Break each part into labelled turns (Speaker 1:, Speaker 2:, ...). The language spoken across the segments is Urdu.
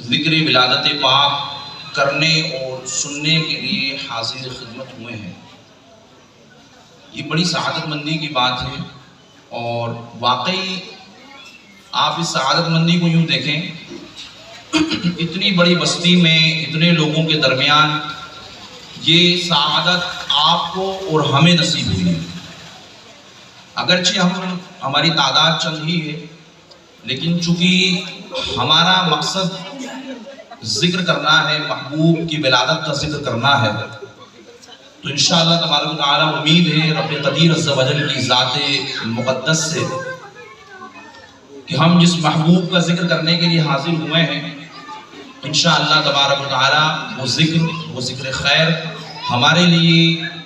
Speaker 1: ذکر ولادت پاک کرنے اور سننے کے لیے حاضر خدمت ہوئے ہیں۔ یہ بڑی سعادت مندی کی بات ہے، اور واقعی آپ اس سعادت مندی کو یوں دیکھیں، اتنی بڑی بستی میں اتنے لوگوں کے درمیان یہ سعادت آپ کو اور ہمیں نصیب ہوئی ہے۔ اگرچہ ہماری تعداد چند ہی ہے، لیکن چونکہ ہمارا مقصد ذکر کرنا ہے، محبوب کی ولادت کا ذکر کرنا ہے، تو انشاءاللہ تبارک و تعالی امید ہے رب قدیر عز و جل کی ذات مقدس سے کہ ہم جس محبوب کا ذکر کرنے کے لیے حاضر ہوئے ہیں، انشاءاللہ تبارک و تعالی وہ ذکر خیر ہمارے لیے،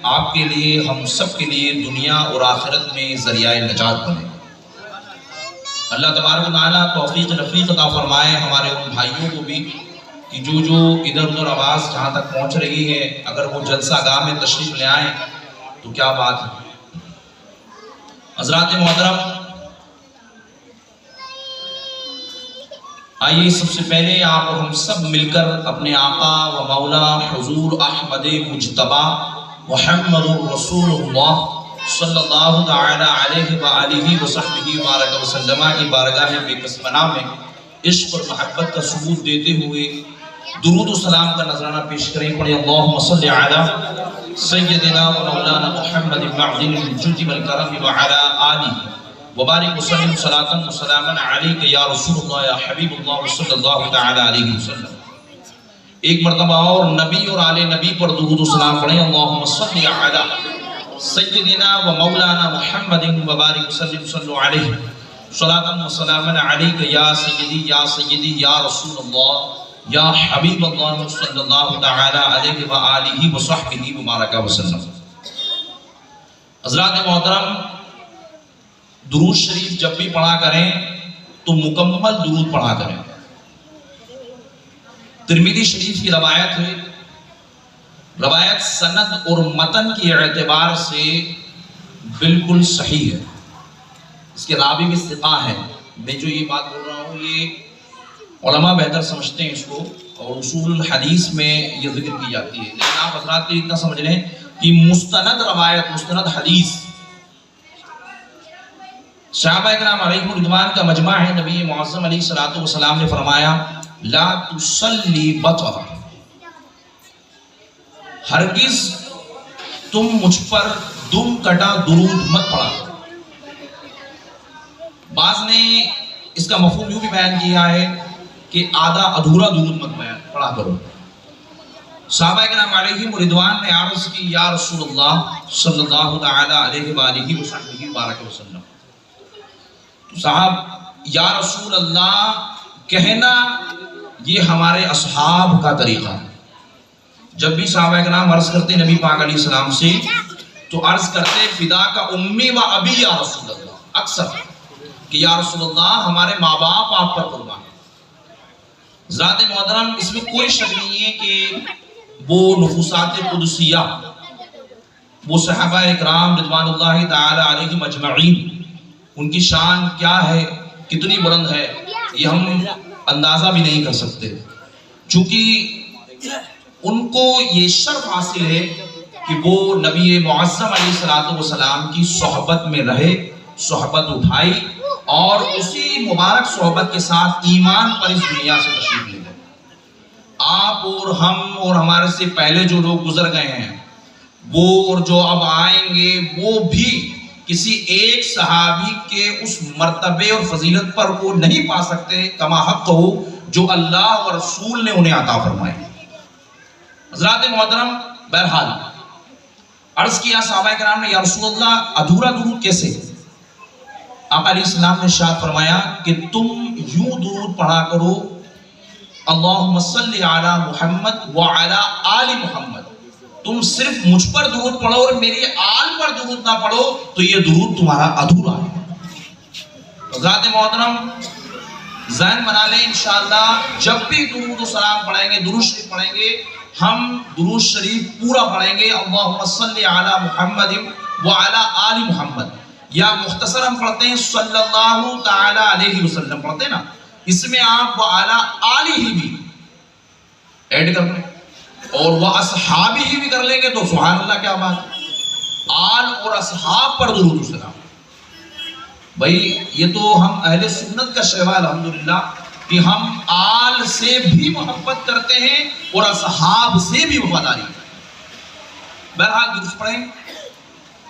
Speaker 1: آپ کے لیے، ہم سب کے لیے دنیا اور آخرت میں ذریعہ نجات بنے۔ اللہ تبارک و تعالی توفیق رفیق عطا فرمائے ہمارے ان بھائیوں کو بھی کہ جو ادھر ادھر آواز جہاں تک پہنچ رہی ہے، اگر وہ جلسہ گاہ میں تشریف لے آئیں تو کیا بات ہے۔ حضرات محترم، آئیے سب سے پہلے آپ اور ہم سب مل کر اپنے آقا و مولا حضور احمد مجتبی محمد رسول اللہ صلی اللہ تعالی علیہ وآلہ وصحبہ وبارک وسلم کی بارگاہ بے کس پناہ میں عشق اور محبت کا ثبوت دیتے ہوئے درود و سلام کا نذرانہ پیش کریں۔ پڑھیں اللہم صلی علی سیدنا و مولانا محمد معدن الجود والکرم وعلی آلہ وبارک وسلم صلاة و سلاما علیک یا رسول اللہ یا حبیب اللہ صلی اللہ تعالی علیہ وسلم۔ ایک مرتبہ اور نبی اور آل نبی پر درود و سلام پڑھیں۔ اللہم صلی علی سیدنا و مولانا محمد وبارک وسلم صلی علیہ صلاة و سلاما علیک یا سیدی یا رسول اللہ یا حبیب اللہ صلی اللہ تعالی علیہ وآلہ وصحبہ وبارک وسلم۔ حضرات محترم، درود شریف جب بھی پڑھا کریں تو مکمل درود پڑھا کریں۔ ترمذی شریف کی روایت ہے، روایت سند اور متن کے اعتبار سے بالکل صحیح ہے، اس کے راوی بھی ثقہ ہے۔ میں جو یہ بات بول رہا ہوں یہ علماء بہتر سمجھتے ہیں اس کو، اور اصول الحدیث میں یہ ذکر کی جاتی ہے، لیکن آپ حضرات اتنا سمجھ لیں کہ مستند روایت، مستند حدیث صحابہ اکرام علیہم رضوان کا مجمع ہے۔ نبی معظم علیہ الصلوۃ والسلام نے فرمایا لا تصلی بطرا، ہرگز تم مجھ پر دم کٹا درود مت پڑھا۔ بعض نے اس کا مفہوم یوں بھی بیان کیا ہے کہ آدھا ادھورا درود مت پڑھا کرو۔ صحابہ اکرام علیہم رضوان نے عرض کی یا رسول اللہ صلی اللہ تعالی علیہ وآلہ وصحبہ وبارک وسلم، تو صاحب یا رسول اللہ کہنا یہ ہمارے اصحاب کا طریقہ ہے۔ جب بھی صحابہ اکرام عرض کرتے نبی پاک علیہ السلام سے تو عرض کرتے فدا کا امی و ابی یا رسول اللہ، اکثر کہ یا رسول اللہ ہمارے ماں باپ آپ پر قربان۔ ذات محترم، اس میں کوئی شک نہیں ہے کہ وہ نفوسات قدسیہ، وہ صحابہ اکرام رضوان اللہ تعالی علیہم اجمعین، ان کی شان کیا ہے، کتنی بلند ہے، یہ ہم اندازہ بھی نہیں کر سکتے، چونکہ ان کو یہ شرف حاصل ہے کہ وہ نبی معظم علیہ السلام کی صحبت میں رہے، صحبت اٹھائی، اور اسی مبارک صحبت کے ساتھ ایمان پر اس دنیا سے تشریف لے گئے۔ آپ اور ہم اور ہمارے سے پہلے جو لوگ گزر گئے ہیں، وہ اور جو اب آئیں گے، وہ بھی کسی ایک صحابی کے اس مرتبے اور فضیلت پر وہ نہیں پا سکتے کما حق ہو جو اللہ اور رسول نے انہیں عطا فرمائی۔ حضرات محترم، بہرحال عرض کیا صحابہ کرام نے یا رسول اللہ ادھورا درود کیسے؟ آقا علیہ السلام نے ارشاد فرمایا کہ تم یوں درود پڑھا کرو اللہم صلی علی محمد وعلی آل محمد، تم صرف مجھ پر درود پڑھو اور میری آل پر درود نہ پڑھو تو یہ درود تمہارا ادھورا ہے۔ حضرات محترم، ذہن بنا لیں انشاءاللہ جب بھی درود و سلام پڑھیں گے، درود شریف پڑھیں گے، ہم درود شریف پورا پڑھیں گے اللہم صلی علی محمد وعلی آل محمد، یا مختصر ہم پڑھتے ہیں صلی اللہ تعالی علیہ وسلم پڑھتے ہیں نا، اس میں آپ وعلی آلہ بھی ایڈ کر لیں، اور وہ اصحابی ہی بھی کر لیں گے تو سبحان اللہ کیا بات ہے، آل اور اصحاب پر درود و سلام۔ بھائی یہ تو ہم اہل سنت کا شیوا الحمدللہ کہ ہم آل سے بھی محبت کرتے ہیں اور اصحاب سے بھی وفاداری۔ بہرحال درست پڑھیں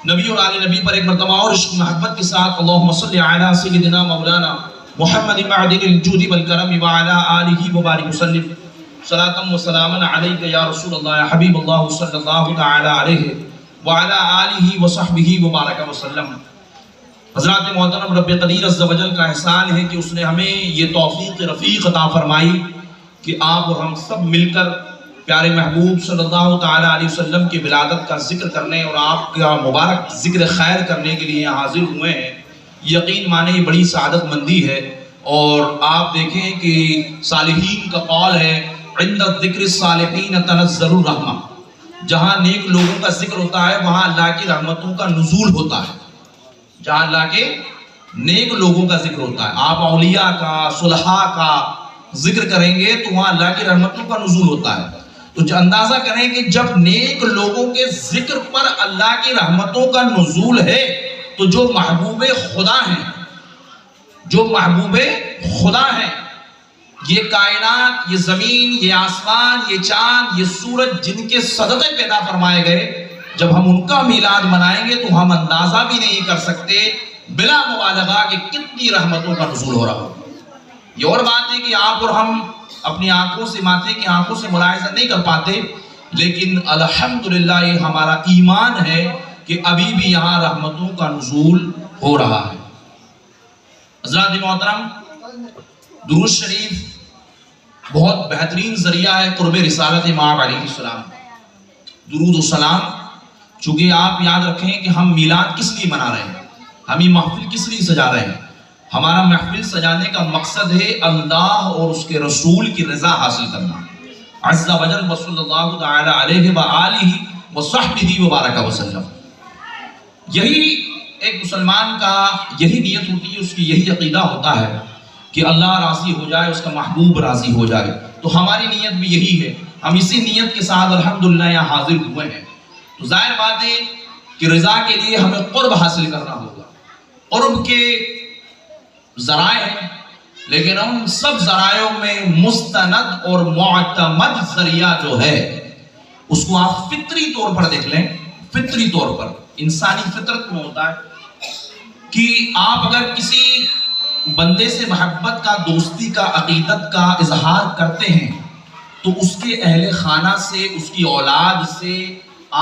Speaker 1: نبی اور آل نبی پر ایک مرتبہ اور عشق محبت کے ساتھ اللہم صلی علی سیدنا مولانا محمد معدن الجود والکرم وعلی آلہ وبارک وسلم صلاۃ و سلاما علیک یا رسول اللہ یا حبیب اللہ صلی اللہ تعالی علیہ وعلی آلہ وصحبہ وبارک وسلم۔ حضرات محترم، رب قدیر عز و جل کا احسان ہے کہ اس نے ہمیں یہ توفیق رفیق عطا فرمائی کہ آپ اور ہم سب مل کر پیارے محبوب صلی اللہ تعالی علیہ وسلم کی ولادت کا ذکر کرنے اور آپ کا مبارک ذکر خیر کرنے کے لیے حاضر ہوئے ہیں۔ یقین مانے یہ بڑی سعادت مندی ہے، اور آپ دیکھیں کہ صالحین کا قول ہے عند ذکر الصالحین تنزل الرحمہ، جہاں نیک لوگوں کا ذکر ہوتا ہے وہاں اللہ کی رحمتوں کا نزول ہوتا ہے۔ جہاں اللہ کے نیک لوگوں کا ذکر ہوتا ہے، آپ اولیاء کا صلحاء کا ذکر کریں گے تو وہاں اللہ کی رحمتوں کا نزول ہوتا ہے۔ تو اندازہ کریں کہ جب نیک لوگوں کے ذکر پر اللہ کی رحمتوں کا نزول ہے تو جو محبوب خدا ہیں، جو محبوب خدا ہیں، یہ کائنات، یہ زمین، یہ آسمان، یہ چاند، یہ سورج جن کے صدقے پیدا فرمائے گئے، جب ہم ان کا میلاد منائیں گے تو ہم اندازہ بھی نہیں کر سکتے بلا مبالغہ کہ کتنی رحمتوں کا نزول ہو رہا ہو۔ یہ اور بات ہے کہ آپ اور ہم اپنی آنکھوں سے، ماتھے کی آنکھوں سے ملاحظہ نہیں کر پاتے، لیکن الحمدللہ یہ ہمارا ایمان ہے کہ ابھی بھی یہاں رحمتوں کا نزول ہو رہا ہے۔ حضرات محترم، درود شریف بہت بہترین ذریعہ ہے قرب رسالت امام علیہ السلام۔ درود و سلام، چونکہ آپ یاد رکھیں کہ ہم میلاد کس لیے منا رہے ہیں، ہم یہ محفل کس لیے سجا رہے ہیں۔ ہمارا محفل سجانے کا مقصد ہے اللہ اور اس کے رسول کی رضا حاصل کرنا، عز و جل صلی اللہ تعالی علیہ وآلہ وصحبہ وبارک وسلم۔ یہی ایک مسلمان کا یہی نیت ہوتی ہے، اس کی یہی عقیدہ ہوتا ہے کہ اللہ راضی ہو جائے، اس کا محبوب راضی ہو جائے۔ تو ہماری نیت بھی یہی ہے، ہم اسی نیت کے ساتھ الحمدللہ یہاں حاضر ہوئے ہیں۔ تو ظاہر بات ہے کہ رضا کے لیے ہمیں قرب حاصل کرنا ہوگا۔ قرب کے ذرائع ہیں، لیکن ان سب ذرائعوں میں مستند اور معتمد ذریعہ جو ہے اس کو آپ فطری طور پر دیکھ لیں۔ فطری طور پر انسانی فطرت میں ہوتا ہے کہ آپ اگر کسی بندے سے محبت کا، دوستی کا، عقیدت کا اظہار کرتے ہیں تو اس کے اہل خانہ سے، اس کی اولاد سے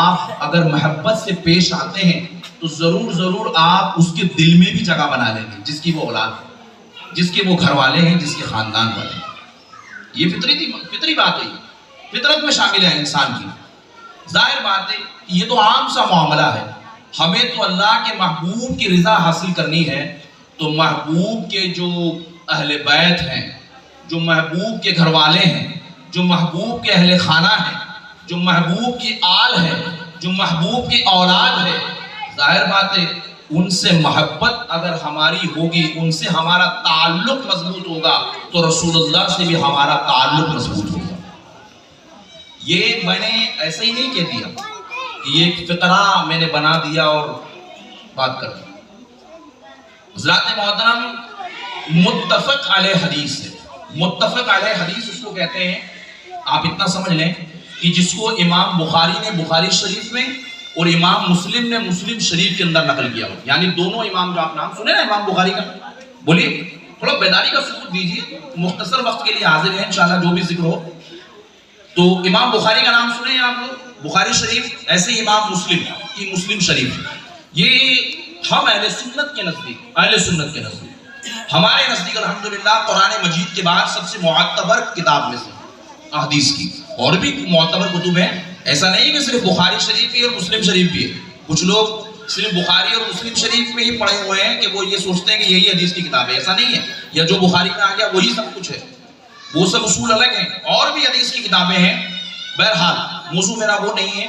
Speaker 1: آپ اگر محبت سے پیش آتے ہیں تو ضرور آپ اس کے دل میں بھی جگہ بنا لیں گے، جس کی وہ اولاد ہے، جس کے وہ گھر والے ہیں، جس کے خاندان والے ہیں۔ یہ فطری بات ہے، فطرت میں شامل ہے انسان کی۔ ظاہر بات ہے یہ تو عام سا معاملہ ہے، ہمیں تو اللہ کے محبوب کی رضا حاصل کرنی ہے، تو محبوب کے جو اہل بیت ہیں، جو محبوب کے گھر والے ہیں، جو محبوب کے اہل خانہ ہیں، جو محبوب کی آل ہے، جو محبوب کی اولاد ہے، ظاہر بات ہے ان سے محبت اگر ہماری ہوگی، ان سے ہمارا تعلق مضبوط ہوگا تو رسول اللہ سے بھی ہمارا تعلق مضبوط ہوگا۔ یہ میں نے ایسا ہی نہیں کہہ دیا کہ یہ ایک فقرہ میں نے بنا دیا اور بات کر دیا۔ حضرات محترم، متفق علیہ حدیث ہے۔ متفق علیہ حدیث اس کو کہتے ہیں، آپ اتنا سمجھ لیں کہ جس کو امام بخاری نے بخاری شریف میں اور امام مسلم نے مسلم شریف کے اندر نقل کیا ہو، یعنی دونوں امام جو آپ نام سنے نا امام بخاری کا، بولیے تھوڑا بیداری کا ثبوت دیجیے، مختصر وقت کے لیے حاضر ہیں انشاءاللہ جو بھی ذکر ہو۔ تو امام بخاری کا نام سنے ہیں آپ لوگ، بخاری شریف، ایسے ہی امام مسلم کی مسلم شریف۔ یہ ہم اہل سنت کے نزدیک، اہل سنت کے نزدیک، ہمارے نزدیک الحمدللہ قرآن مجید کے بعد سب سے معتبر کتاب میں سے احادیث کی، اور بھی معتبر کتب ہیں، ایسا نہیں کہ صرف بخاری شریف بھی اور مسلم شریف بھی ہے۔ کچھ لوگ صرف بخاری اور مسلم شریف میں ہی پڑھے ہوئے ہیں کہ وہ یہ سوچتے ہیں کہ یہی حدیث کی کتاب ہے، ایسا نہیں ہے، یا جو بخاری میں آ گیا وہی سب کچھ ہے، وہ سب اصول الگ ہیں، اور بھی حدیث کی کتابیں ہیں۔ بہرحال موضوع میرا وہ نہیں ہے۔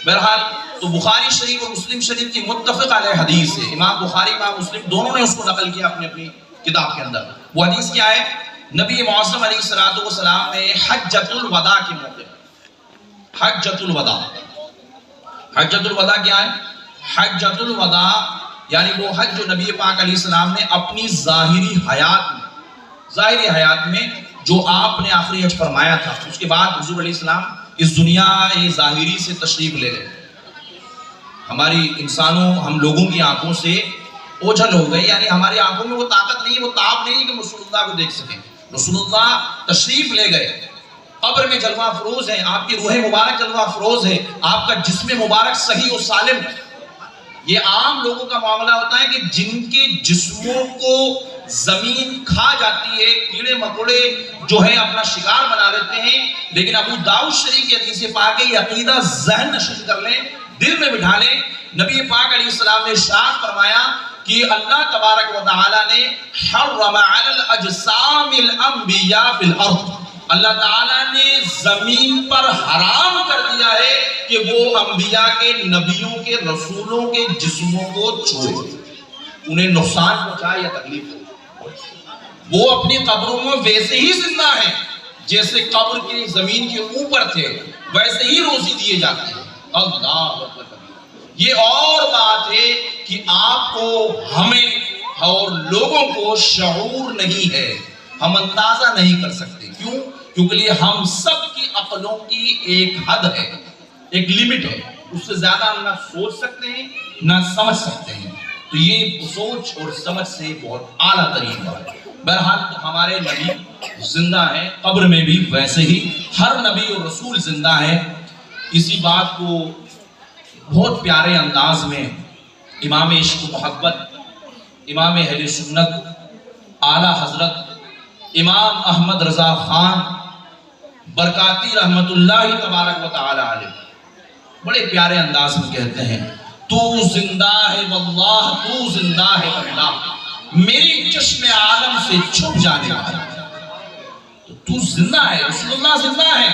Speaker 1: بہرحال تو بخاری شریف اور مسلم شریف کی متفق علیہ حدیث ہے، امام بخاری امام مسلم دونوں نے اس کو نقل کیا اپنی اپنی کتاب کے اندر۔ وہ حدیث کیا ہے؟ نبی معظم علیہ السلام نے حجۃ الوداع کے موقع پر، حجۃ الوداع، حجۃ الوداع کیا ہے؟ حجۃ الوداع یعنی وہ حج جو نبی پاک علیہ السلام نے اپنی ظاہری حیات میں جو آپ نے آخری حج فرمایا تھا، اس کے بعد حضور علیہ السلام اس دنیا ظاہری سے تشریف لے گئے. ہماری انسانوں، ہم لوگوں کی آنکھوں سے اوجھل ہو گئے، یعنی ہماری آنکھوں میں وہ طاقت نہیں، وہ تاب نہیں کہ رسول اللہ کو دیکھ سکیں. رسول اللہ تشریف لے گئے، قبر میں جلوہ افروز ہیں، آپ کی روح مبارک جلوہ افروز ہے، آپ کا جسم مبارک صحیح و سالم. یہ عام لوگوں کا معاملہ ہوتا ہے کہ جن کے جسموں کو زمین کھا جاتی ہے، کیڑے مکوڑے جو ہے اپنا شکار بنا لیتے ہیں. لیکن ابو داؤد شریف کی حدیث پاک ہے، یہ عقیدہ ذہن نشین کر لیں، دل میں بٹھا لیں. نبی پاک علیہ السلام نے ارشاد فرمایا کہ اللہ تبارک و تعالی نے حرم علی الاجسام الانبیاء فی الارض، اللہ تعالیٰ نے زمین پر حرام کر دیا ہے کہ وہ انبیاء کے، نبیوں کے، رسولوں کے جسموں کو چھوئے، انہیں نقصان پہنچائے یا تکلیف ہو. وہ اپنی قبروں میں ویسے ہی زندہ ہیں جیسے قبر کے زمین کے اوپر تھے، ویسے ہی روزی دیے جاتے ہیں. اللہ اکبر. یہ اور بات ہے کہ آپ کو، ہمیں اور لوگوں کو شعور نہیں ہے، ہم اندازہ نہیں کر سکتے. کیوں؟ کیونکہ ہم سب کی عقلوں کی ایک حد ہے، ایک لیمٹ ہے، اس سے زیادہ ہم نہ سوچ سکتے ہیں نہ سمجھ سکتے ہیں. تو یہ سوچ اور سمجھ سے بہت اعلیٰ ترین ہے. بہرحال ہمارے نبی زندہ ہیں، قبر میں بھی ویسے ہی ہر نبی اور رسول زندہ ہے. اسی بات کو بہت پیارے انداز میں امام عشق و محبت، امام اہل سنت، اعلیٰ حضرت امام احمد رضا خان برکاتی رحمت اللہ تبارک و تعالی علیہ بڑے پیارے انداز میں کہتے ہیں، تو زندہ ہے واللہ، تو زندہ ہے واللہ، میری چشم عالم سے چھپ جانے والا. تو زندہ ہے، رسول اللہ زندہ ہے،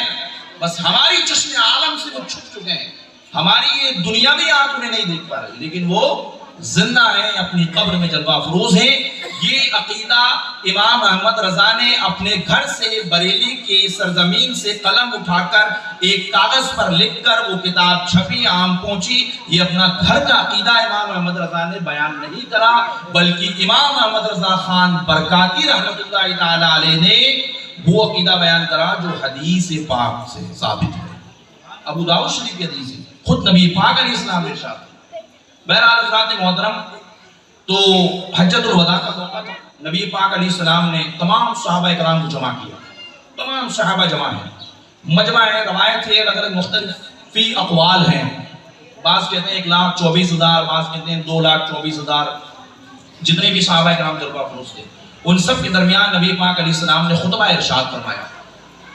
Speaker 1: بس ہماری چشم عالم سے وہ چھپ چکے ہیں. ہماری یہ دنیا بھی آپ انہیں نہیں دیکھ پا رہے، لیکن وہ زندہ ہیں، اپنی قبر میں جلوہ افروز ہیں. یہ عقیدہ امام احمد رضا نے اپنے گھر سے بریلی کی سرزمین سے قلم اٹھا کر ایک کاغذ پر لکھ کر وہ کتاب چھپی، عام پہنچی. یہ اپنا گھر کا عقیدہ امام احمد رضا نے بیان نہیں کرا، بلکہ امام احمد رضا خان برکاتی رحمت اللہ تعالی علیہ نے وہ عقیدہ بیان کرا جو حدیث پاک سے ثابت ہے، ابو داؤد شریف کی حدیث ہے، خود نبی پاک علیہ السلام نے ارشاد. بہرحال حضرات محترم، تو حجۃ الوداع کا موقع تھا. نبی پاک علیہ السلام نے تمام صحابہ کرام کو جمع کیا، تمام صحابہ جمع ہیں، مجمع ہے، روایت ہے، الگ الگ مختلف اقوال ہیں. بعض کہتے ہیں 1,24,000، بعض کہتے ہیں 2,24,000. جتنے بھی صحابہ کرام جلوہ افروز تھے، ان سب کے درمیان نبی پاک علیہ السلام نے خطبہ ارشاد فرمایا.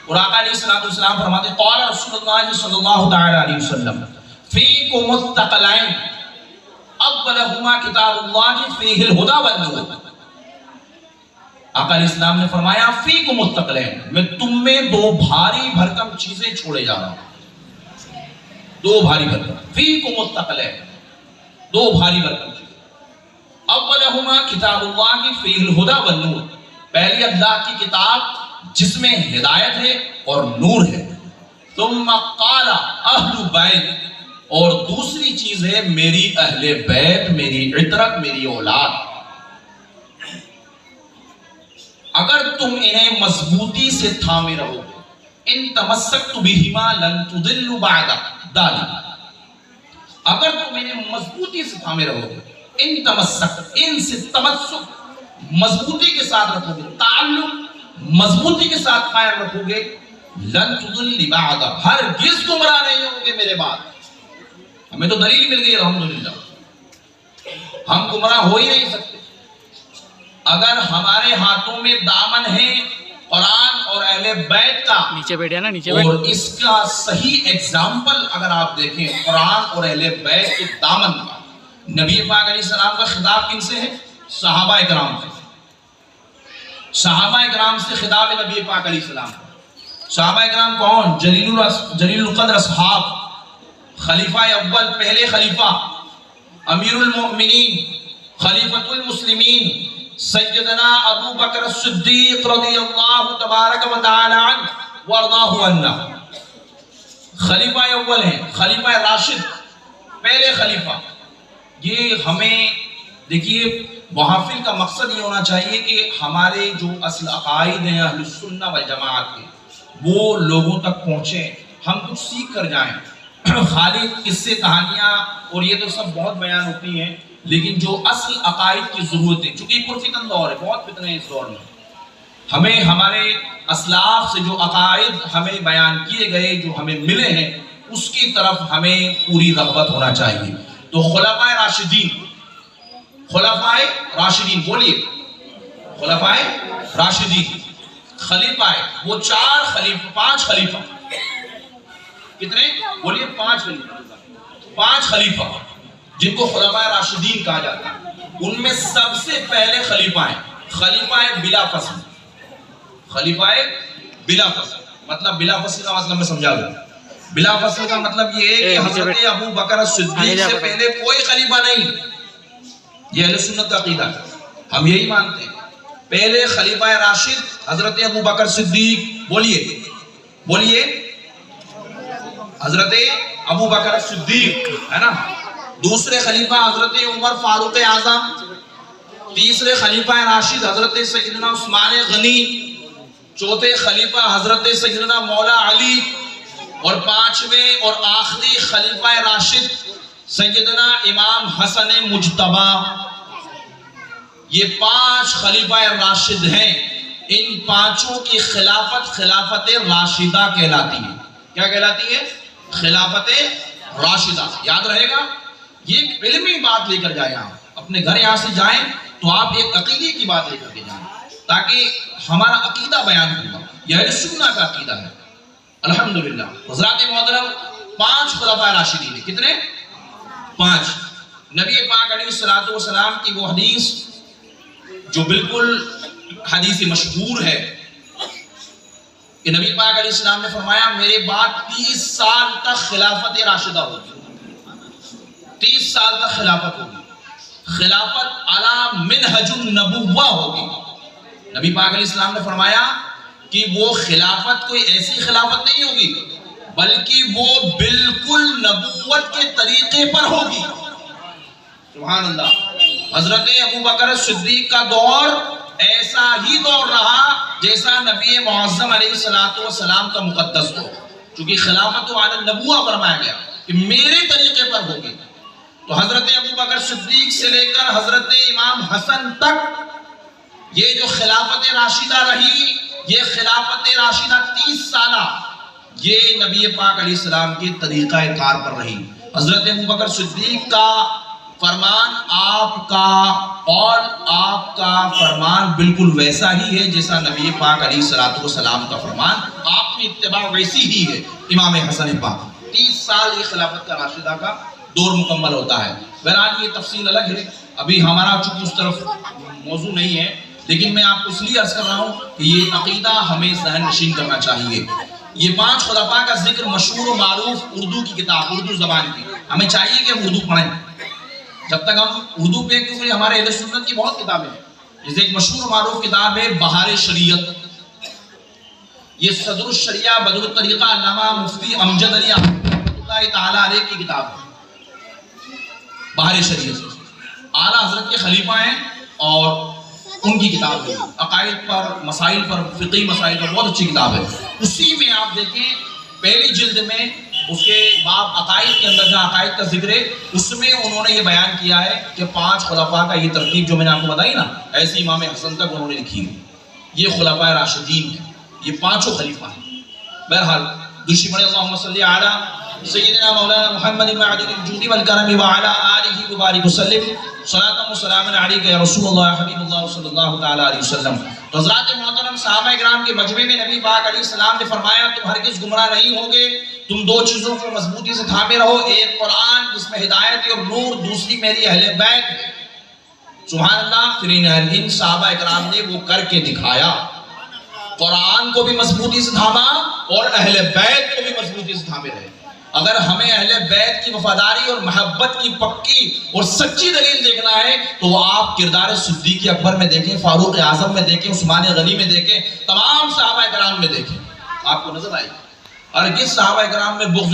Speaker 1: اور آقا علیہ السلام فرماتے قال رسول اللہ صلی اللہ تعالی علیہ وسلم فیکم الثقلین اولہما کتاب اللہ فیہ الہدی والنور. آقا علیہ السلام نے فرمایا فیکم الثقلین، میں تم میں دو بھاری بھرکم چیزیں چھوڑے جا رہا ہوں. دو بھاری بھرکم، فیکم الثقلین، دو بھاری بھرکم چیزیں. اولہما کتاب اللہ فیہ الہدی والنور، پہلی اللہ کی کتاب جس میں ہدایت ہے اور نور ہے. ثم قال اہل بیت، اور دوسری چیز ہے میری اہل بیت، میری عطرت، میری اولاد. اگر تم انہیں مضبوطی سے تھامے رہو گے، ان تمسکت بہما لن تضلوا بعد ذلک، اگر تم انہیں مضبوطی سے تھامے رہو گے، ان تمسکت، ان سے تمسک مضبوطی کے ساتھ رکھو گے، تعلق مضبوطی کے ساتھ قائم رکھو گے، لن تضلوا بعد، ہرگز گمراہ نہیں ہوگے میرے بعد. ہمیں تو دلیل مل گئی الحمدللہ، ہم گمراہ ہو ہی نہیں سکتے. اگر ہمارے ہاتھوں میں دامن ہے قرآن اور اہل بیت کا، نیچے بیٹھے نا، نیچے بیٹھے، اور اس کا صحیح ایگزامپل اگر آپ دیکھیں قرآن اور اہل بیت کے دامن کا، نبی پاک علیہ السلام کا خطاب کن سے ہے؟ صحابہ کرام سے. صحابہ کرام سے خطاب نبی پاک علیہ السلام. صحابہ کرام کون؟ جلیل القدر اصحاب، خلیفہ اول، پہلے خلیفہ، امیر المؤمنین، خلیفۃ المسلمین، سیدنا ابو بکر الصدیق رضی اللہ تبارک و تعالی عنہ وارضاہ عنہ خلیفہ اول ہیں، خلیفہ راشد، پہلے خلیفہ۔ یہ ہمیں دیکھیے محافل کا مقصد یہ ہونا چاہیے کہ ہمارے جو اصل عقائد ہیں اہل السنہ والجماعت کے وہ لوگوں تک پہنچیں، ہم کچھ سیکھ کر جائیں۔ خالی قصے کہانیاں اور یہ تو سب بہت بیان ہوتی ہیں، لیکن جو اصل عقائد کی ضرورت ہے، چونکہ پرفتن دور ہے، بہت فتنے ہیں اس دور میں، ہمیں ہمارے اسلاف سے جو عقائد ہمیں بیان کیے گئے، جو ہمیں ملے ہیں، اس کی طرف ہمیں پوری رغبت ہونا چاہیے۔ تو خلفائے راشدین، خلفائے راشدین بولیے، خلفائے راشدین، خلیفہ وہ چار خلیفہ، پانچ خلیفہ، کتنے بولیے؟ پانچ خلیفہ، پانچ خلیفہ جن کو خلفائے راشدین کہا جاتا ہے۔ ان میں سب سے پہلے خلیفہ ہیں خلیفہ بلا فصل، خلیفہ بلا فصل، مطلب بلا فصل کا مطلب میں سمجھا دوں۔ بلا فصل کا مطلب یہ ہے کہ حضرت ابو بکر صدیق سے پہلے کوئی خلیفہ نہیں۔ یہ اہل سنت کا عقیدہ ہے، ہم یہی مانتے ہیں۔ پہلے خلیفہ راشد حضرت ابو بکر صدیق، بولیے بولیے، حضرت ابو بکر صدیق ہے نا۔ دوسرے خلیفہ حضرت عمر فاروق اعظم، تیسرے خلیفہ راشد حضرت سیدنا عثمان غنی، چوتھے خلیفہ حضرت سیدنا مولا علی، اور پانچویں اور آخری خلیفہ راشد سیدنا امام حسن مجتبی۔ یہ پانچ خلیفہ راشد ہیں۔ ان پانچوں کی خلافت خلافت راشدہ کہلاتی ہے۔ کیا کہلاتی ہے؟ خلافت راشدہ۔ یاد رہے گا، یہ ایک علمی بات لے کر جائیں، آپ اپنے گھر یہاں سے جائیں تو آپ ایک عقیدے کی بات لے کر کے جائیں، تاکہ ہمارا عقیدہ بیان ہوگا۔ یہ اہل سنہ کا عقیدہ ہے الحمدللہ۔ حضرات محترم، پانچ خلفائے راشدین ہیں۔ کتنے؟ پانچ۔ نبی پاک علیہ الصلوۃ والسلام کی وہ حدیث جو بالکل حدیث مشہور ہے کہ نبی پاک علیہ السلام نے فرمایا میرے بعد 30 سال تک خلافت راشدہ ہوگی، 30 سال تک خلافت ہوگی، خلافت علی منہج النبوہ ہوگی۔ نبی پاک علیہ السلام نے فرمایا کہ وہ خلافت کوئی ایسی خلافت نہیں ہوگی، بلکہ وہ بالکل نبوت کے طریقے پر ہوگی۔ سبحان اللہ۔ حضرت ابو بکر صدیق کا دور ایسا ہی دور رہا جیسا نبی معظم علیہ السلام کا مقدس دور، چونکہ خلافت علی النبوہ فرمایا گیا کہ میرے طریقے پر ہوگی۔ تو حضرت ابو بکر صدیق سے لے کر حضرت امام حسن تک یہ جو خلافت راشدہ رہی، یہ خلافت راشدہ 30 سالہ، یہ نبی پاک علیہ السلام کے طریقہ کار پر رہی۔ حضرت ابو بکر صدیق کا فرمان آپ کا اور آپ کا فرمان بالکل ویسا ہی ہے جیسا نبی پاک علیہ السلام کا فرمان، آپ کی اتباع ویسی ہی ہے۔ امام حسن پاک 30 سال یہ خلافت کا راشدہ کا دور مکمل ہوتا ہے۔ بہرحال یہ تفصیل الگ ہے، ابھی ہمارا چونکہ اس طرف موضوع نہیں ہے، لیکن میں آپ کو اس لیے عرض کر رہا ہوں کہ یہ عقیدہ ہمیں ذہن نشین کرنا چاہیے۔ یہ پانچ خلفاء کا ذکر مشہور و معروف اردو کی کتاب، اردو زبان کی، ہمیں چاہیے کہ ہم اردو پڑھیں۔ جب تک ہم اردو پہ، کیونکہ ہمارے اہل سنت کی بہت کتابیں ہیں، جیسے ایک مشہور و معروف کتاب ہے بہار شریعت، یہ صدر الشریعہ بدر الطریقہ علامہ مفتی امجد علی رحمۃ اللہ تعالیٰ علیہ کی کتاب ہے بہار شریعت۔ اعلیٰ حضرت کے خلیفہ ہیں اور ان کی کتاب ہے، عقائد پر، مسائل پر، فقہی مسائل پر بہت اچھی کتاب ہے۔ اسی میں آپ دیکھیں پہلی جلد میں اس کے باب عقائد کے اندر جہاں عقائد کا ذکر ہے، اس میں انہوں نے یہ بیان کیا ہے کہ پانچ خلفاء کا یہ ترتیب جو میں نے آپ کو بتائی نا، ایسی امام حسن تک انہوں نے لکھی ہے۔ یہ خلفاء راشدین ہیں، یہ پانچوں خلیفہ ہیں۔ بہرحال دوسری بڑے اللہم صلی علی سیدنا مولانا محمد معدن الجود والکرم وعلی آلہ وبارک وسلم صلاۃ و سلام علیک یا رسول اللہ حبیب اللہ صلی اللہ تعالی علیہ وسلم۔ تو حضرات محترم، صحابہ کرام کے مجمع میں نبی پاک علیہ السلام نے فرمایا تم ہرگز گمراہ نہیں ہوگے، تم دو چیزوں کو مضبوطی سے تھامے رہو، ایک قرآن جس میں ہدایت اور نور، دوسری میری اہل بیت۔ سبحان اللہ۔ پھر ان صحابہ کرام نے وہ کر کے دکھایا، قرآن کو بھی مضبوطی سے تھاما اور اہل بیت کو بھی مضبوطی سے تھامے رہے۔ اگر ہمیں اہل بیت کی وفاداری اور محبت کی پکی اور سچی دلیل دیکھنا ہے تو وہ آپ کردار صدیق اکبر میں دیکھیں، فاروق اعظم میں دیکھیں، عثمان غنی میں دیکھیں، تمام صحابہ کرام میں دیکھیں، آپ کو نظر آئے گی۔ اور جس صحابہ کرام میں بغض